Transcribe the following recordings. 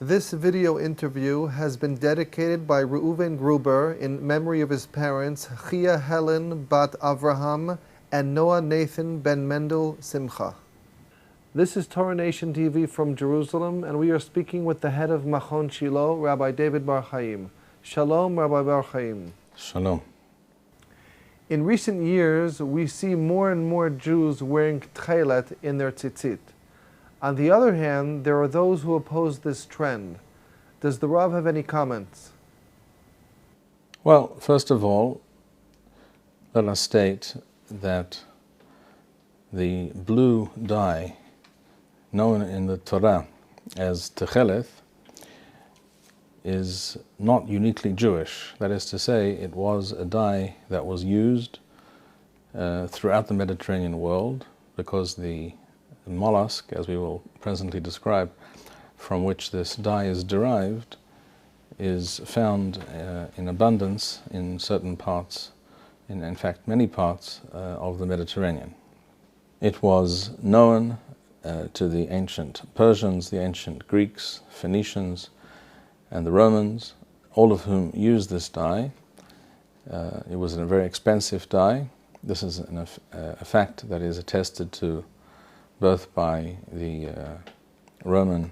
This video interview has been dedicated by Reuven Gruber in memory of his parents, Chia Helen bat Avraham and Noah Nathan ben Mendel Simcha. This is Torah Nation TV from Jerusalem, and we are speaking with the head of Machon Shilo, Rabbi David Bar-Hayim. Shalom, Rabbi Bar-Hayim. Shalom. In recent years, we see more and more Jews wearing Techelet in their Tzitzit. On the other hand, there are those who oppose this trend. Does the Rav have any comments? Well, first of all, let us state that the blue dye known in the Torah as Techelet is not uniquely Jewish. That is to say, it was a dye that was used throughout the Mediterranean world because the mollusk, as we will presently describe, from which this dye is derived, is found in abundance in certain parts, in fact many parts of the Mediterranean. It was known to the ancient Persians, the ancient Greeks, Phoenicians, and the Romans, all of whom used this dye. It was a very expensive dye. This is a fact that is attested to both by the Roman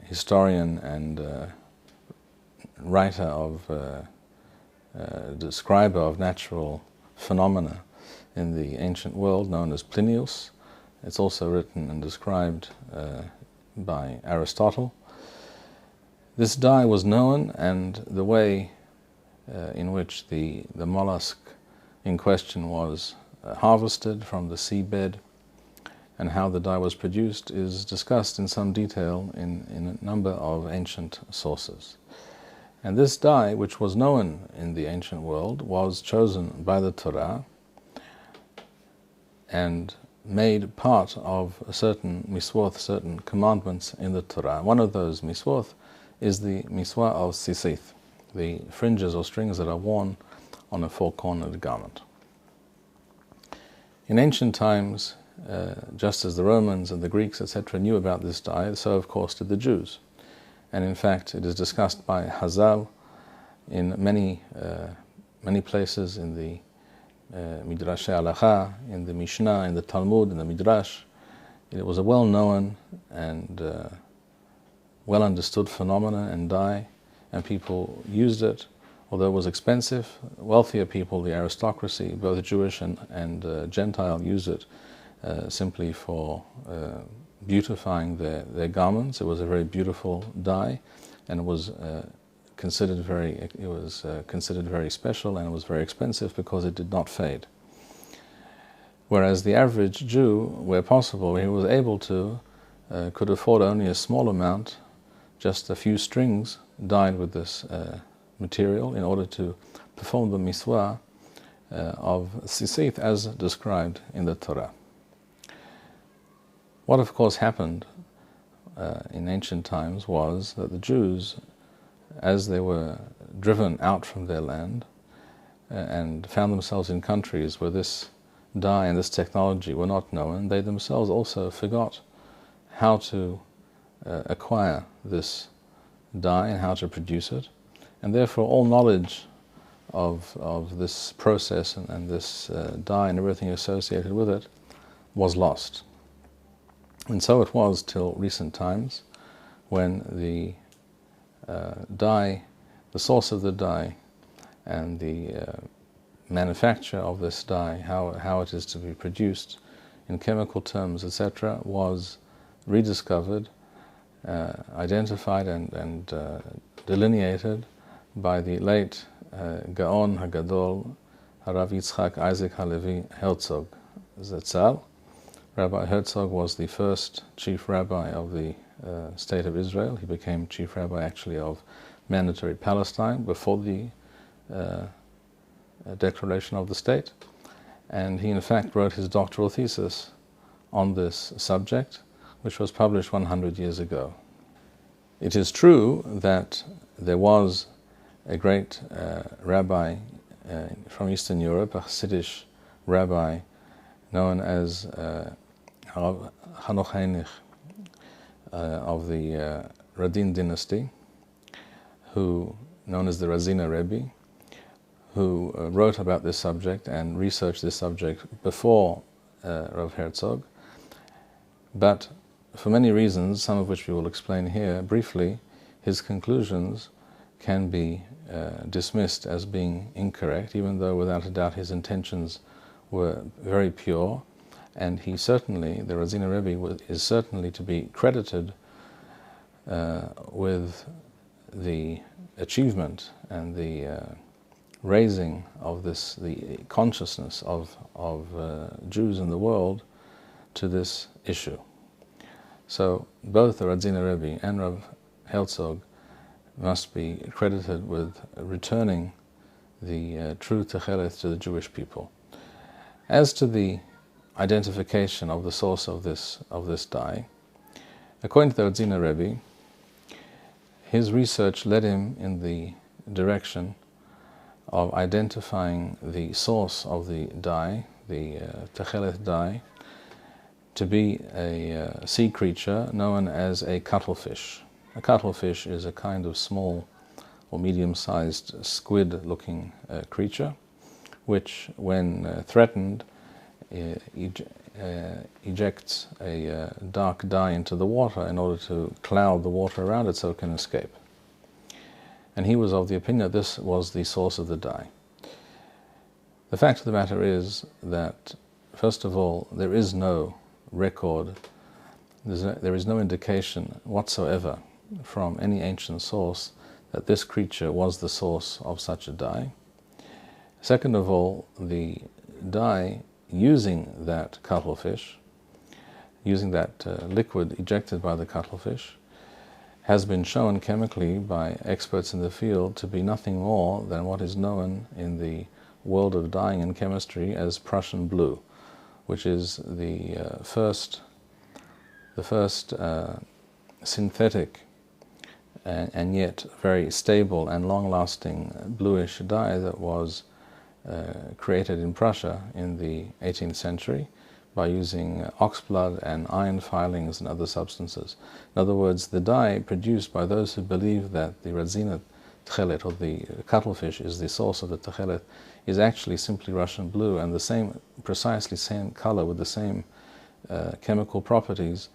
historian and writer of, describer of natural phenomena in the ancient world, known as Plinius. It's also written and described by Aristotle. This dye was known, and the way in which the mollusk in question was harvested from the seabed and how the dye was produced is discussed in some detail in a number of ancient sources. And this dye, which was known in the ancient world, was chosen by the Torah and made part of a certain miswath, certain commandments in the Torah. One of those miswath is the miswah of Tzitzit, the fringes or strings that are worn on a four-cornered garment. In ancient times, just as the Romans and the Greeks, etc., knew about this dye, so of course did the Jews. And in fact, it is discussed by Hazal in many places in the Midrash Halacha, in the Mishnah, in the Talmud, in the Midrash. It was a well-known and well-understood phenomena and dye, and people used it. Although it was expensive, wealthier people, the aristocracy, both Jewish and Gentile, used it simply for beautifying their garments. It was a very beautiful dye, and it was considered very special, and it was very expensive because it did not fade. Whereas the average Jew, where possible, he was able to, could afford only a small amount, just a few strings dyed with this material in order to perform the miswah of Tzitzit as described in the Torah. What of course happened in ancient times was that the Jews, as they were driven out from their land and found themselves in countries where this dye and this technology were not known, they themselves also forgot how to acquire this dye and how to produce it, and therefore all knowledge of this process and this dye and everything associated with it was lost. And so it was till recent times, when the dye, the source of the dye and the manufacture of this dye, how it is to be produced in chemical terms, etc., was rediscovered, identified and delineated by the late Gaon HaGadol, HaRav Yitzchak Isaac HaLevi Herzog Zatzal. Rabbi Herzog was the first chief rabbi of the state of Israel. He became chief rabbi actually of mandatory Palestine before the declaration of the state. And he in fact wrote his doctoral thesis on this subject, which was published 100 years ago. It is true that there was a great rabbi from Eastern Europe, a Hasidic rabbi known as HaRav of the Radin dynasty, who known as the Razina Rebbe, who wrote about this subject and researched this subject before Rav Herzog, but for many reasons, some of which we will explain here briefly, his conclusions can be dismissed as being incorrect, even though without a doubt his intentions were very pure, and he certainly, the Razina Rebbe, is certainly to be credited with the achievement and the raising of the consciousness of Jews in the world to this issue. So both the Razina Rebbe and Rav Herzog must be credited with returning the true Techelet to the Jewish people. As to the identification of the source of this dye, according to the Razina Rebbe, his research led him in the direction of identifying the source of the dye, the Techelet dye, to be a sea creature known as a cuttlefish. A cuttlefish is a kind of small or medium-sized squid-looking creature, which, when threatened, ejects a dark dye into the water in order to cloud the water around it so it can escape. And he was of the opinion that this was the source of the dye. The fact of the matter is that, first of all, there is no record, there is no indication whatsoever from any ancient source that this creature was the source of such a dye. Second of all, the dye using that cuttlefish, using that liquid ejected by the cuttlefish, has been shown chemically by experts in the field to be nothing more than what is known in the world of dyeing and chemistry as Prussian blue, which is the first synthetic and yet very stable and long-lasting bluish dye that was created in Prussia in the 18th century by using oxblood and iron filings and other substances. In other words, the dye produced by those who believe that the Razina Techelet, or the cuttlefish, is the source of the Techelet, is actually simply Russian blue, and the same, precisely same color with the same chemical properties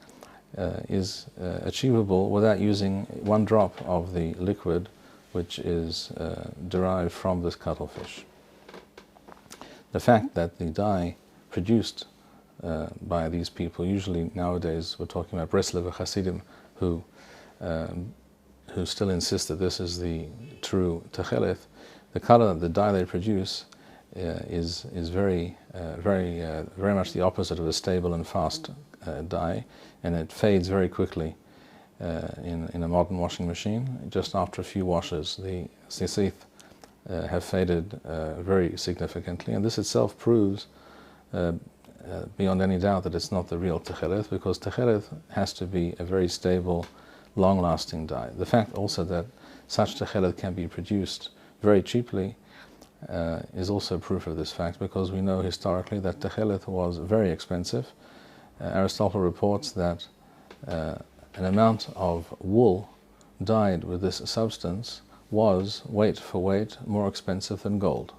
is achievable without using one drop of the liquid which is derived from this cuttlefish. The fact that the dye produced by these people, usually nowadays we're talking about Breslev Hasidim, who still insist that this is the true Techelet, the color, the dye they produce is very much the opposite of a stable and fast dye, and it fades very quickly in a modern washing machine. Just after a few washes, the Tzitzit have faded very significantly, and this itself proves beyond any doubt that it's not the real Techelet, because Techelet has to be a very stable, long-lasting dye. The fact also that such Techelet can be produced very cheaply is also proof of this fact, because we know historically that Techelet was very expensive. Aristotle reports that an amount of wool dyed with this substance was, weight for weight, more expensive than gold.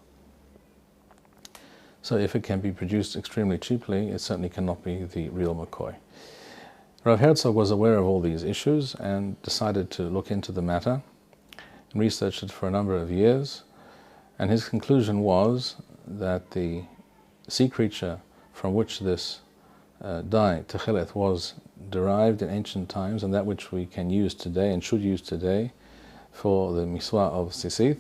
So if it can be produced extremely cheaply, it certainly cannot be the real McCoy. Rav Herzog was aware of all these issues and decided to look into the matter and researched it for a number of years, and his conclusion was that the sea creature from which this dye, Techelet, was derived in ancient times, and that which we can use today and should use today for the miswa of Tzitzit,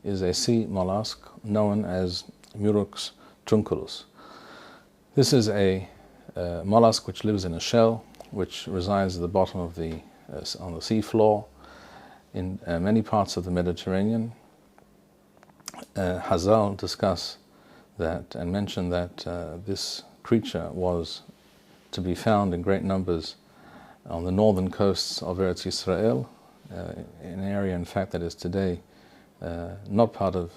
is a sea mollusk known as Murex trunculus. This is a mollusk which lives in a shell, which resides at the bottom of on the sea floor in many parts of the Mediterranean. Hazal discuss that and mention that this creature was to be found in great numbers on the northern coasts of Eretz Yisrael, an area, in fact, that is today not part of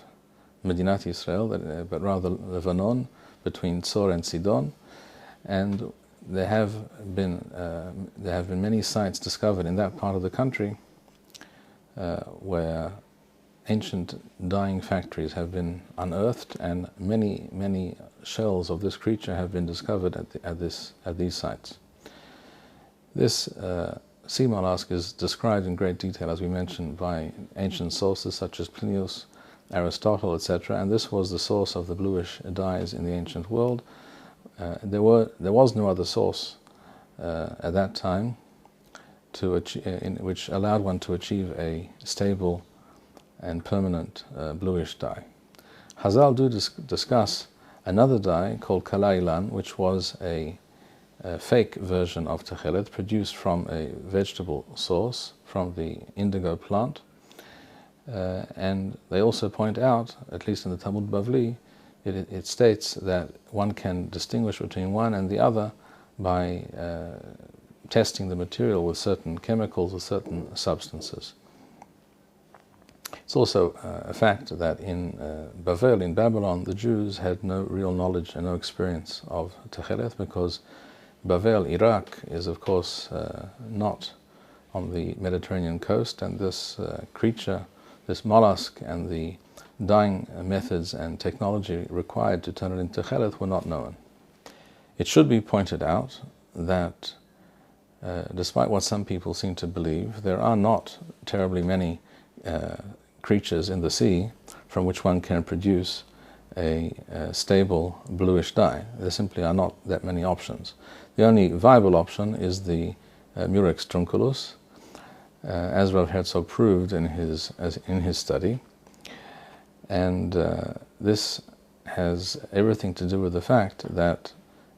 Medinat Yisrael, but rather Lebanon, between Tzor and Sidon. And there have been many sites discovered in that part of the country where ancient dyeing factories have been unearthed, and many shells of this creature have been discovered at these sites. This sea mollusk is described in great detail, as we mentioned, by ancient sources such as Plinius, Aristotle, etc., and this was the source of the bluish dyes in the ancient world. There was no other source at that time which allowed one to achieve a stable and permanent bluish dye. Hazal do discuss another dye called kalailan, which was a fake version of Techelet produced from a vegetable source, from the indigo plant. And they also point out, at least in the Talmud Bavli, it states that one can distinguish between one and the other by testing the material with certain chemicals or certain substances. It's also a fact that in Bavel, in Babylon, the Jews had no real knowledge and no experience of Techelet, because Bavel, Iraq, is of course not on the Mediterranean coast, and this creature, this mollusk, and the dyeing methods and technology required to turn it into Techelet were not known. It should be pointed out that despite what some people seem to believe, there are not terribly many creatures in the sea from which one can produce a stable bluish dye. There simply are not that many options. The only viable option is the Murex trunculus, as Rav Herzog proved in his study, and this has everything to do with the fact that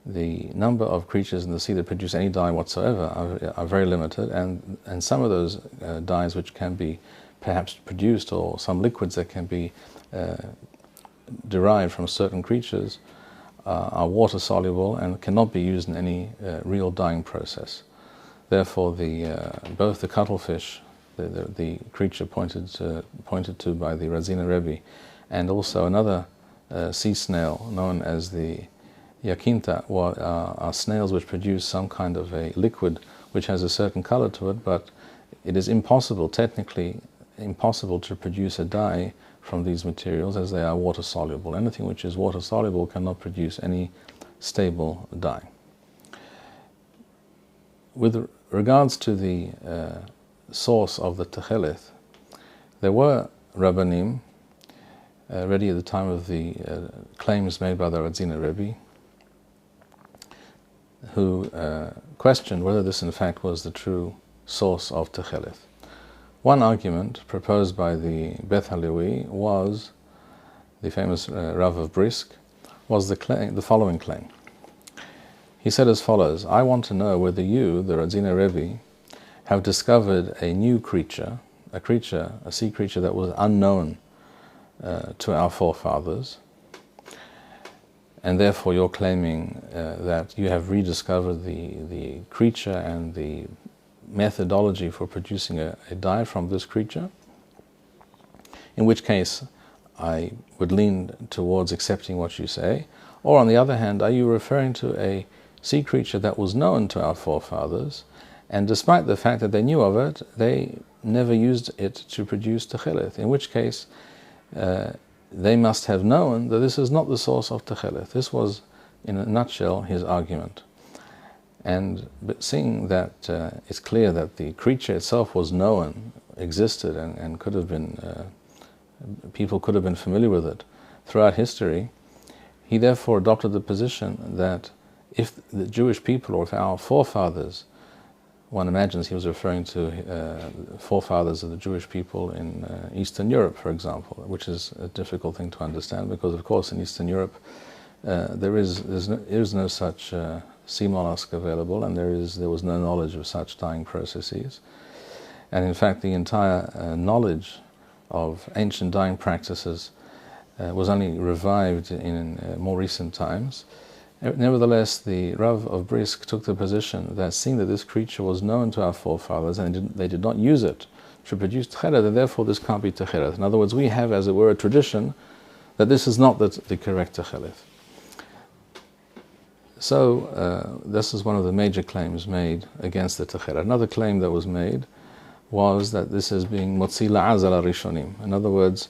the number of creatures in the sea that produce any dye whatsoever are very limited, and some of those dyes which can be perhaps produced, or some liquids that can be derived from certain creatures, are water soluble and cannot be used in any real dyeing process. Therefore, both the cuttlefish, the creature pointed to by the Razina Rebbe, and also another sea snail known as the Yakinta, are snails which produce some kind of a liquid which has a certain color to it, but it is technically impossible to produce a dye from these materials, as they are water soluble. Anything which is water soluble cannot produce any stable dye. With regards to the source of the Techelet, there were Rabbanim ready at the time of the claims made by the Razina Rebbe, who questioned whether this in fact was the true source of Techelet. One argument proposed by the Beth Halevi was, the famous Rav of Brisk, was the following claim. He said as follows: I want to know whether you, the Razina Rebbe, have discovered a new creature, a sea creature that was unknown to our forefathers, and therefore you're claiming that you have rediscovered the creature and the methodology for producing a dye from this creature, in which case I would lean towards accepting what you say. Or on the other hand, are you referring to a sea creature that was known to our forefathers, and despite the fact that they knew of it, they never used it to produce Techelet, in which case they must have known that this is not the source of Techelet. This was, in a nutshell, his argument. But seeing that it's clear that the creature itself was known, existed, and could have been, people could have been familiar with it throughout history, he therefore adopted the position that if the Jewish people, or if our forefathers, one imagines he was referring to forefathers of the Jewish people in Eastern Europe, for example, which is a difficult thing to understand, because of course in Eastern Europe there is no such sea mollusk available, and there was no knowledge of such dyeing processes. And in fact, the entire knowledge of ancient dyeing practices was only revived in more recent times. Nevertheless, the Rav of Brisk took the position that, seeing that this creature was known to our forefathers and they did not use it to produce Techelet, and therefore this can't be Techelet. In other words, we have, as it were, a tradition that this is not the correct Techelet. So this is one of the major claims made against the Techelet. Another claim that was made was that this is being motzi la'azal rishonim. In other words,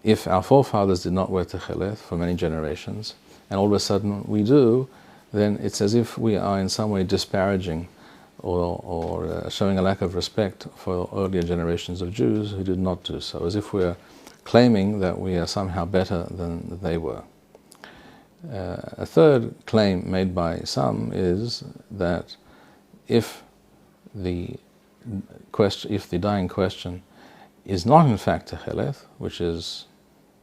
if our forefathers did not wear Techelet for many generations, and all of a sudden we do, then it's as if we are in some way disparaging or showing a lack of respect for earlier generations of Jews who did not do so, as if we're claiming that we are somehow better than they were. A third claim made by some is that if the dyeing question is not in fact Techelet, which is,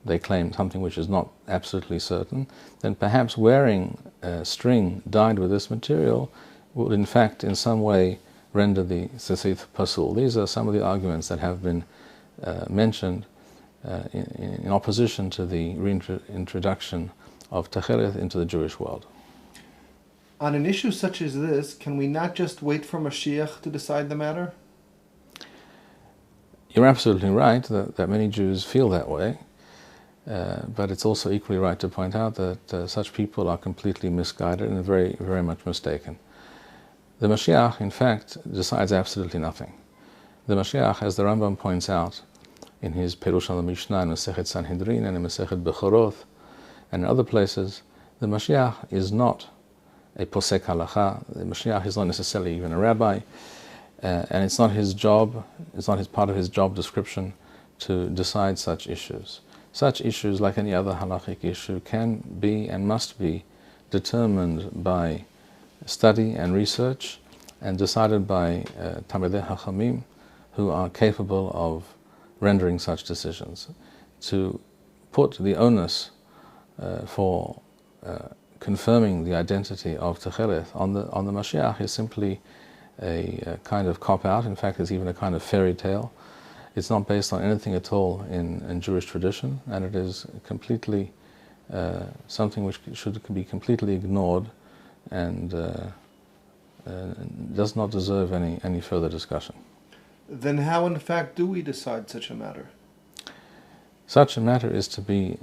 they claim, something which is not absolutely certain, then perhaps wearing a string dyed with this material will in fact in some way render the Tzitzit pasul. These are some of the arguments that have been mentioned in opposition to the reintroduction of Techelet into the Jewish world. On an issue such as this, can we not just wait for Mashiach to decide the matter? You're absolutely right that many Jews feel that way, but it's also equally right to point out that such people are completely misguided and very, very much mistaken. The Mashiach, in fact, decides absolutely nothing. The Mashiach, as the Rambam points out in his Perush on the Mishnah in Masechet Sanhedrin and in Masechet Bechoroth and in other places, the Mashiach is not a posek halacha. The Mashiach is not necessarily even a rabbi, and it's not his job, it's not his part of his job description to decide such issues. Such issues, like any other halachic issue, can be and must be determined by study and research and decided by Talmidei Chachamim who are capable of rendering such decisions. To put the onus for confirming the identity of Techelet on the Mashiach is simply a kind of cop-out. In fact, it's even a kind of fairy tale. It's not based on anything at all in Jewish tradition, and it is completely something which should be completely ignored and does not deserve any further discussion. Then how in fact do we decide such a matter? Such a matter is to be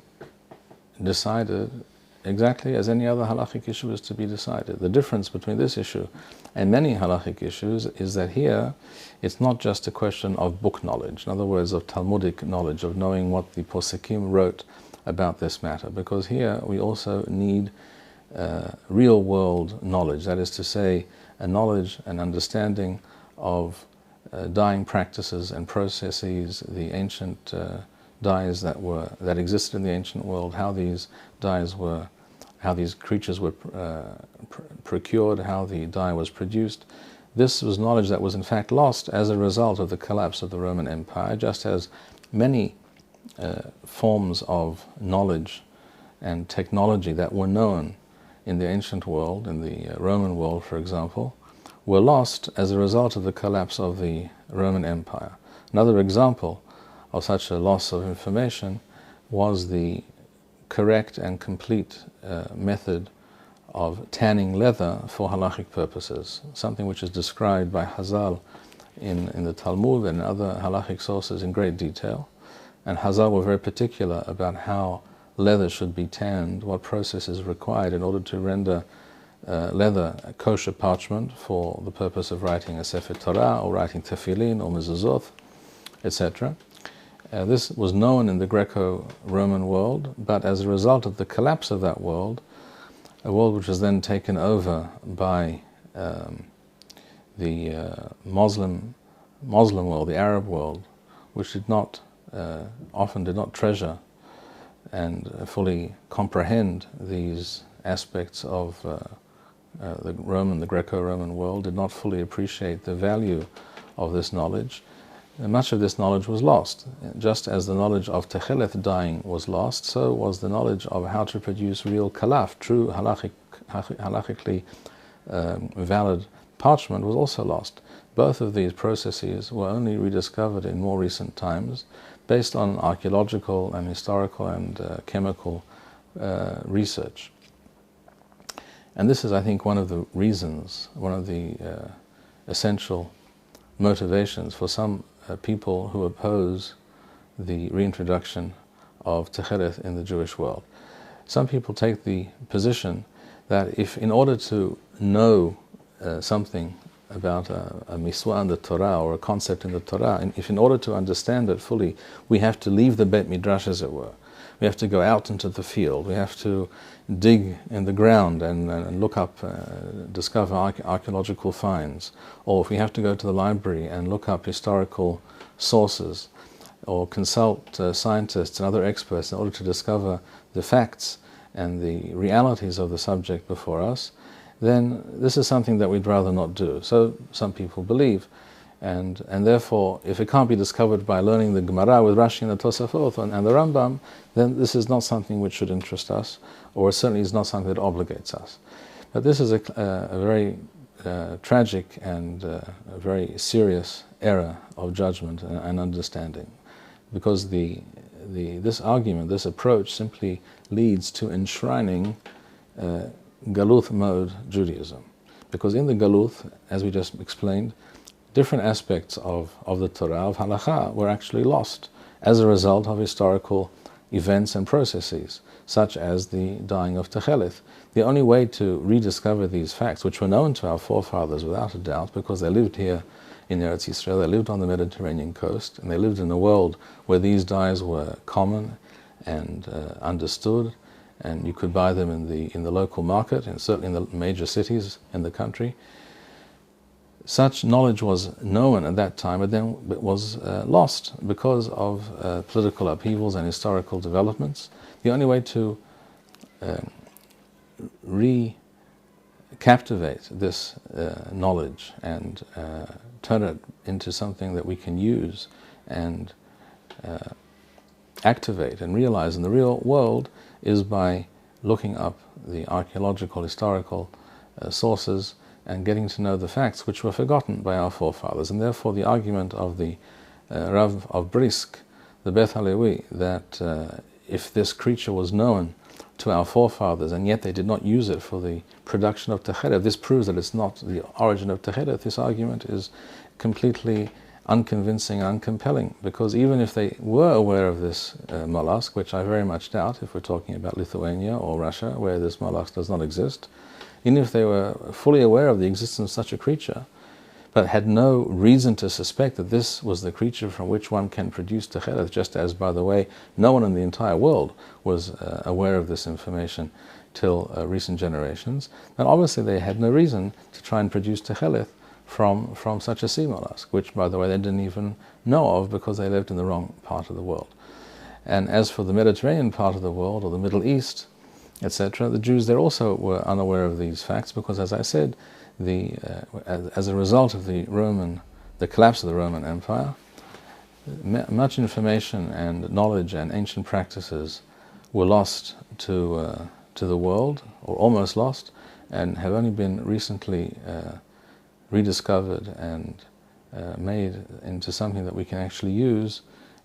decided exactly as any other halachic issue is to be decided. The difference between this issue and many halachic issues is that here it's not just a question of book knowledge, in other words, of Talmudic knowledge, of knowing what the Posekim wrote about this matter, because here we also need real-world knowledge, that is to say, a knowledge and understanding of dyeing practices and processes, the ancient dyes that existed in the ancient world, how these dyes were, how these creatures were procured, how the dye was produced. This was knowledge that was in fact lost as a result of the collapse of the Roman Empire, just as many forms of knowledge and technology that were known in the ancient world, in the Roman world for example, were lost as a result of the collapse of the Roman Empire. Another example of such a loss of information was the correct and complete method of tanning leather for halachic purposes, something which is described by Hazal in the Talmud and other halachic sources in great detail. And Hazal were very particular about how leather should be tanned, what process is required in order to render leather a kosher parchment for the purpose of writing a Sefer Torah or writing tefillin or mezuzot, etc. This was known in the Greco-Roman world, but as a result of the collapse of that world, a world which was then taken over by the Muslim world, the Arab world, which often did not treasure and fully comprehend these aspects of the Greco-Roman world, did not fully appreciate the value of this knowledge. And much of this knowledge was lost. Just as the knowledge of Techelet dyeing was lost, so was the knowledge of how to produce real kalaf, true halachically valid parchment, was also lost. Both of these processes were only rediscovered in more recent times based on archaeological and historical and chemical research. And this is, I think, one of the reasons, one of the essential motivations for some people who oppose the reintroduction of Techelet in the Jewish world. Some people take the position that if in order to know something about a miswah in the Torah or a concept in the Torah, and if in order to understand it fully, we have to leave the Beit Midrash, as it were. We have to go out into the field. We have to dig in the ground and look up, discover archaeological finds. Or if we have to go to the library and look up historical sources, or consult scientists and other experts in order to discover the facts and the realities of the subject before us, then this is something that we'd rather not do. So some people believe. And therefore, if it can't be discovered by learning the Gemara with Rashi and the Tosafot and the Rambam, then this is not something which should interest us, or certainly is not something that obligates us. But this is a very tragic and a very serious error of judgment and understanding, because this argument, this approach, simply leads to enshrining Galuth mode Judaism. Because in the Galuth, as we just explained, different aspects of the Torah, of Halakha, were actually lost as a result of historical events and processes, such as the dying of Techelet. The only way to rediscover these facts, which were known to our forefathers without a doubt, because they lived here in Eretz Yisrael, they lived on the Mediterranean coast, and they lived in a world where these dyes were common and understood, and you could buy them in the local market, and certainly in the major cities in the country. Such knowledge was known at that time, but then it was lost because of political upheavals and historical developments. The only way to recaptivate this knowledge and turn it into something that we can use and activate and realize in the real world is by looking up the archaeological, historical sources and getting to know the facts which were forgotten by our forefathers. And therefore the argument of the Rav of Brisk, the Beth Halevi, that if this creature was known to our forefathers and yet they did not use it for the production of Techelet, this proves that it's not the origin of Techelet. This argument is completely unconvincing and uncompelling, because even if they were aware of this mollusk, which I very much doubt if we're talking about Lithuania or Russia, where this mollusk does not exist, even if they were fully aware of the existence of such a creature, but had no reason to suspect that this was the creature from which one can produce Techelet, just as, by the way, no one in the entire world was aware of this information till recent generations, then obviously they had no reason to try and produce Techelet from such a sea mollusk, which, by the way, they didn't even know of because they lived in the wrong part of the world. And as for the Mediterranean part of the world, or the Middle East, etc., the Jews there also were unaware of these facts, because, as I said, as a result of the collapse of the Roman Empire, much information and knowledge and ancient practices were lost to the world, or almost lost, and have only been recently rediscovered and made into something that we can actually use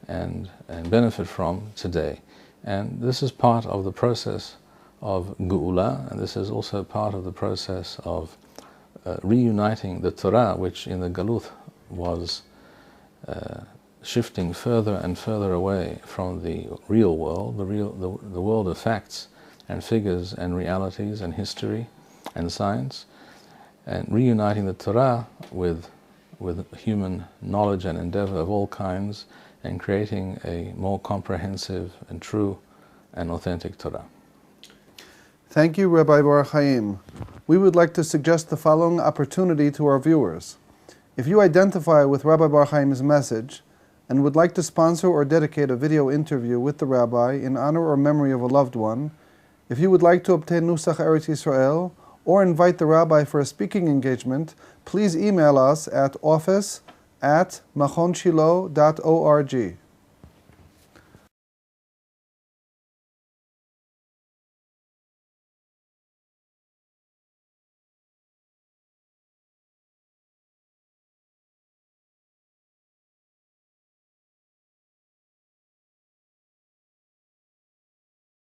and benefit from today. And this is part of the process of Geula, and this is also part of the process of reuniting the Torah, which in the Galuth was shifting further and further away from the real world, the world of facts and figures and realities and history and science, and reuniting the Torah with human knowledge and endeavor of all kinds, and creating a more comprehensive and true and authentic Torah. Thank you, Rabbi Bar-Hayim. We would like to suggest the following opportunity to our viewers. If you identify with Rabbi Bar-Hayim's message and would like to sponsor or dedicate a video interview with the Rabbi in honor or memory of a loved one, if you would like to obtain Nusach Eretz Yisrael or invite the Rabbi for a speaking engagement, please email us at office@machonshilo.org.